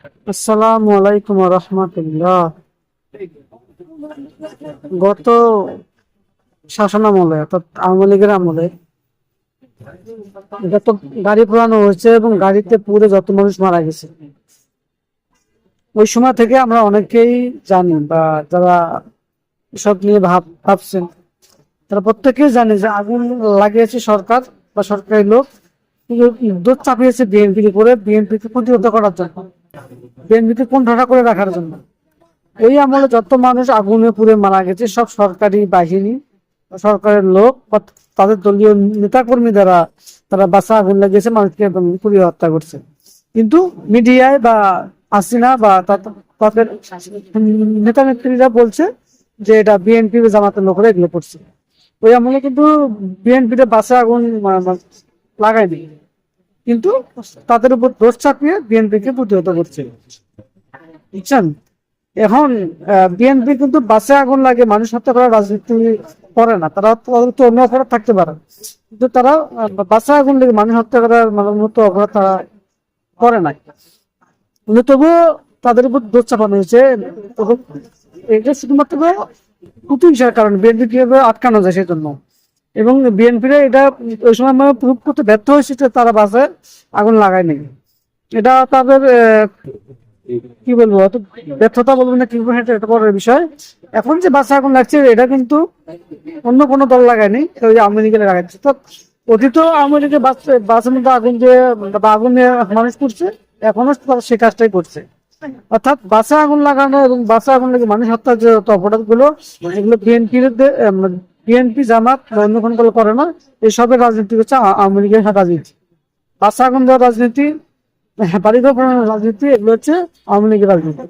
আসসালামু আলাইকুম ওয়া রাহমাতুল্লাহ। গত শাসনামলে অর্থাৎ আওয়ামী লীগের আমলে এটা তো গাড়ি পোড়ানো হয়েছে এবং গাড়িতে পুড়ে যত মানুষ মারা গেছে, ওই সময় থেকে আমরা অনেকেই জানি বা যারা এসব নিয়ে ভাবছেন তারা প্রত্যেকেই জানে যে আগুন লাগিয়েছে সরকার বা সরকারি লোক, কিন্তু দোষ চাপিয়েছে বিএনপির উপরে, বিএনপিকে প্রতিহত করার জন্য, বিএনপিকে কোণঠাসা করে রাখার জন্য। ওই আমলে যত মানুষ আগুনে পুড়ে মারা গেছে সব সরকারি বাহিনী, সরকারের লোক বা তাদের দলীয় নেতাকর্মী দ্বারা তারা বাসা আগুন লাগিয়েছে, মানুষকে একদম পুড়িয়ে হত্যা করছে। কিন্তু মিডিয়ায় বা হাসিনা বা তাদের নেতা নেত্রীরা বলছে যে এটা বিএনপি বা জামাতের লোকেরা এগুলো করছে। ওই আমলে কিন্তু বিএনপিতে বাসা আগুন লাগায়নি, কিন্তু তাদের উপর দোষ চাপিয়ে বিএনপিকে প্রতিহত করছে, বুঝছেন? এখন বিএনপি কিন্তু বাসে আগুন লাগে মানুষ হত্যা করার রাজনীতি করে না, তারা তো অন্য অপরাধ থাকতে পারে, কিন্তু তারা বাসে আগুন লাগে মানুষ হত্যা করার মতো অপরাধ তারা করে নাই। কিন্তু তবুও তাদের উপর দোষ চাপানো হয়েছে। এটা শুধুমাত্র প্রতিহিংসার কারণে বিএনপি কিভাবে আটকানো যায় সেজন্য, এবং বিএনপির এটা ওই সময় প্রুভ করতে ব্যর্থ হয়েছে যে তারা বাসে আগুন লাগায়নি। এটা তাদের কি বলবো, অত ব্যর্থতা বলবো না কি বলবো, এটা পরের বিষয়। এখন যে বাসে আগুন লাগছে এটা কিন্তু অন্য কোনো দল লাগায়নি, ওই আওয়ামী লীগের লাগাচ্ছে। তো অতীত আওয়ামী লীগের বাসের মধ্যে আগুন দিয়ে বা আগুন নিয়ে মানুষ করছে, এখনো তারা সে কাজটাই করছে। অর্থাৎ বাসে আগুন লাগানো এবং বাসে আগুন লেগে মানুষ হত্যার যে অপরাধ গুলো, এগুলো বিএনপি জামাত বা অন্য কোনো দল করে না। এসবের রাজনীতি হচ্ছে আওয়ামী লীগের রাজনীতি, বাসে আগুন দেওয়ার রাজনীতি, বাড়িঘর বানানোর রাজনীতি, এগুলো হচ্ছে আওয়ামী লীগের রাজনীতি।